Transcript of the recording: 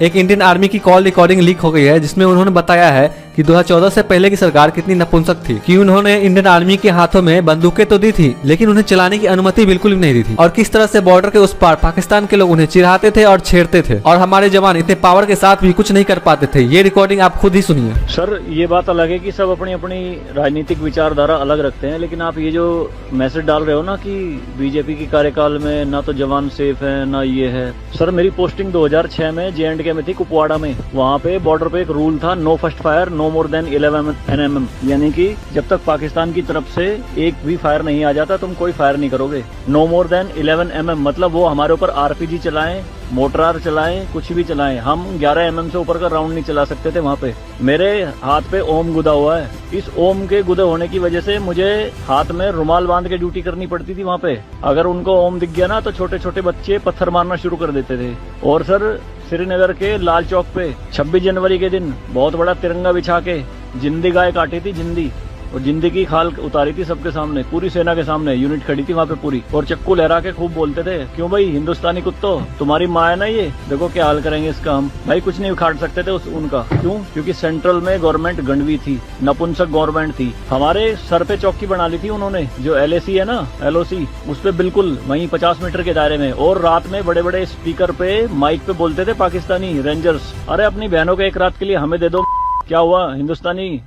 एक Indian army की call recording leak हो गई है जिसमें उन्होंने बताया है कि 2014 से पहले की सरकार कितनी नपुंसक थी कि उन्होंने इंडियन आर्मी के हाथों में बंदूकें तो दी थी लेकिन उन्हें चलाने की अनुमति बिल्कुल भी नहीं दी थी और किस तरह से बॉर्डर के उस पार पाकिस्तान के लोग उन्हें चिढ़ाते थे और छेड़ते थे और हमारे जवान इतने पावर के साथ भी कुछ नहीं कर पाते थे। ये रिकॉर्डिंग आप खुद ही सुनिए। सर ये बात अलग है कि सब अपनी अपनी राजनीतिक विचारधारा अलग रखते हैं, लेकिन आप ये जो मैसेज डाल रहे हो ना कि बीजेपी की कार्यकाल में ना तो जवान सेफ है ना ये है। सर मेरी पोस्टिंग 2006 में JNK में थी, कुपवाड़ा में। वहाँ पे बॉर्डर पे एक रूल था, no first fire no more then 11 NM, यानी कि जब तक पाकिस्तान की तरफ से एक भी फायर नहीं आ जाता तुम कोई फायर नहीं करोगे। नो मोर देन 11 MM मतलब वो हमारे ऊपर RPG चलाएं, मोटरार चलाएं, कुछ भी चलाएं, हम 11 MM से ऊपर का राउंड नहीं चला सकते थे। वहाँ पे मेरे हाथ पे ओम गुदा हुआ है। इस ओम के गुदे होने की वजह से मुझे हाथ में रुमाल बांध के ड्यूटी करनी पड़ती थी वहाँ पे। अगर उनको ओम दिख गया ना तो छोटे छोटे बच्चे पत्थर मारना शुरू कर देते थे। और सर श्रीनगर के लाल चौक पे 26 जनवरी के दिन बहुत बड़ा तिरंगा बिछा के जिंदी गाय काटी थी, जिंदी, और जिंदी की खाल उतारी थी सबके सामने, पूरी सेना के सामने। यूनिट खड़ी थी वहाँ पे पूरी, और चक्कू लहरा के खूब बोलते थे, क्यों भाई हिंदुस्तानी कुत्तों, तुम्हारी माँ है ना ये, देखो क्या हाल करेंगे इसका हम। भाई कुछ नहीं उखाड़ सकते थे उनका। क्यों? क्योंकि सेंट्रल में गवर्नमेंट गंडवी थी, नपुंसक गवर्नमेंट थी। हमारे सर पे चौकी बना ली थी उन्होंने, जो LAC है ना, LOC, उस पे बिल्कुल वहीं 50 मीटर के दायरे में। और रात में बड़े बड़े स्पीकर पे माइक पे बोलते थे पाकिस्तानी रेंजर्स, अरे अपनी बहनों को एक रात के लिए हमें दे दो। क्या हुआ हिंदुस्तानी